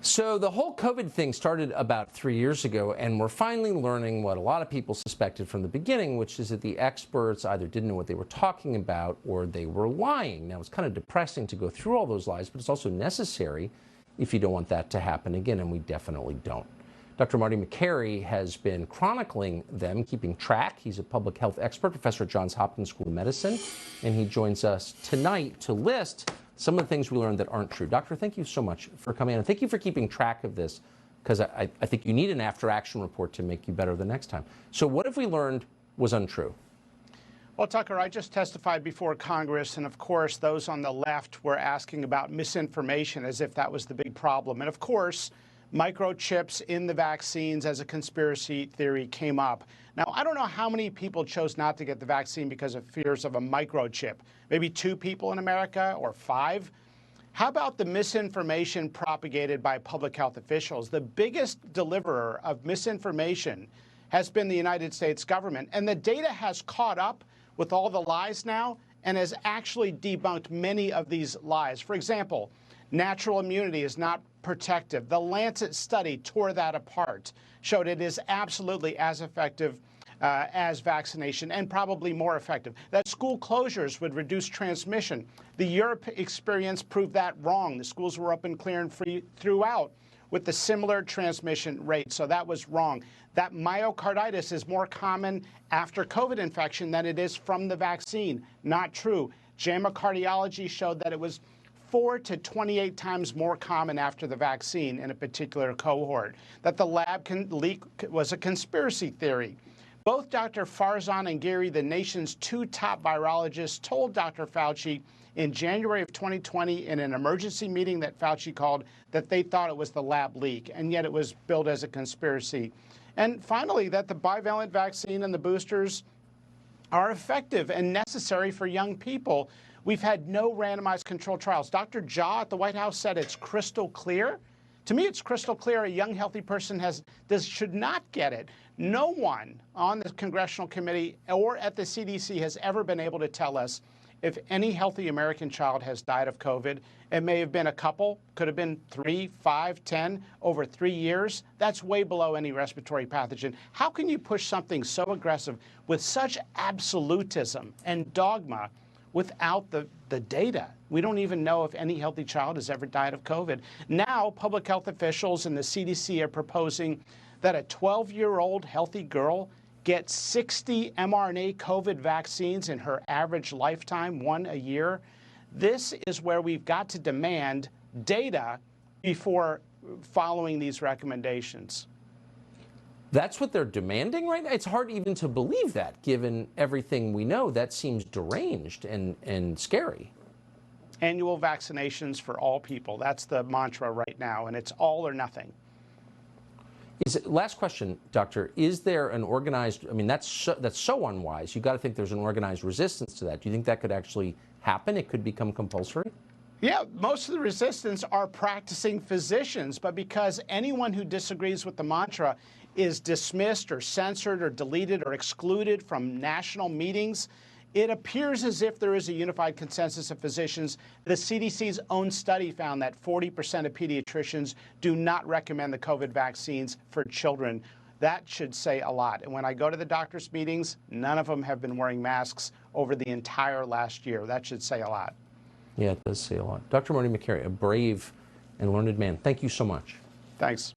So the whole COVID thing started about 3 years ago, and we're finally learning what a lot of people suspected from the beginning, which is that the experts either didn't know what they were talking about or they were lying. Now, it's kind of depressing to go through all those lies, but it's also necessary if you don't want that to happen again, and we definitely don't. Dr. Matt Makary has been chronicling them, keeping track. He's a public health expert, professor at Johns Hopkins School of Medicine, and he joins us tonight to list some of the things we learned that aren't true. Doctor, thank you so much for coming in, and thank you for keeping track of this, because I think you need an after-action report to make you better the next time. So what have we learned was untrue? Well, Tucker, I just testified before Congress, and of course, those on the left were asking about misinformation as if that was the big problem. And of course, microchips in the vaccines as a conspiracy theory came up. Now, I don't know how many people chose not to get the vaccine because of fears of a microchip. Maybe 2 people in America or 5. How about the misinformation propagated by public health officials? The biggest deliverer of misinformation has been the United States government, and the data has caught up with all the lies now and has actually debunked many of these lies. For example, natural immunity is not protective. The Lancet study tore that apart, showed it is absolutely as effective as vaccination and probably more effective. That school closures would reduce transmission. The Europe experience proved that wrong. The schools were open, clear, and free throughout with the similar transmission rate, so that was wrong. That myocarditis is more common after COVID infection than it is from the vaccine. Not true. JAMA Cardiology showed that it was 4 to 28 times more common after the vaccine in a particular cohort. That the lab leak was a conspiracy theory. Both Dr. Farzan and Gary, the nation's 2 top virologists, told Dr. Fauci in January of 2020 in an emergency meeting that Fauci called that they thought it was the lab leak, and yet it was billed as a conspiracy. And finally, that the bivalent vaccine and the boosters are effective and necessary for young people. We've had no randomized controlled trials. Dr. Jha at the White House said it's crystal clear. To me, it's crystal clear a young, healthy person should not get it. No one on the congressional committee or at the CDC has ever been able to tell us if any healthy American child has died of COVID. It may have been a couple, could have been 3, 5, 10 over 3 years. That's way below any respiratory pathogen. How can you push something so aggressive with such absolutism and dogma without the data? We don't even know if any healthy child has ever died of COVID. Now, public health officials and the CDC are proposing that a 12-year-old healthy girl get 60 mRNA COVID vaccines in her average lifetime, 1 a year. This is where we've got to demand data before following these recommendations. That's what they're demanding right now? It's hard even to believe that, given everything we know. That seems deranged and scary. Annual vaccinations for all people. That's the mantra right now, and it's all or nothing. Last question, Doctor. Is there an organized, I mean, that's so unwise. You've got to think there's an organized resistance to that. Do you think that could actually happen? It could become compulsory? Yeah, most of the resistance are practicing physicians, but because anyone who disagrees with the mantra is dismissed or censored or deleted or excluded from national meetings, it appears as if there is a unified consensus of physicians. The CDC's own study found that 40% of pediatricians do not recommend the COVID vaccines for children. That should say a lot. And when I go to the doctor's meetings, none of them have been wearing masks over the entire last year. That should say a lot. Yeah, it does say a lot. Dr. Matt Makary, a brave and learned man. Thank you so much. Thanks.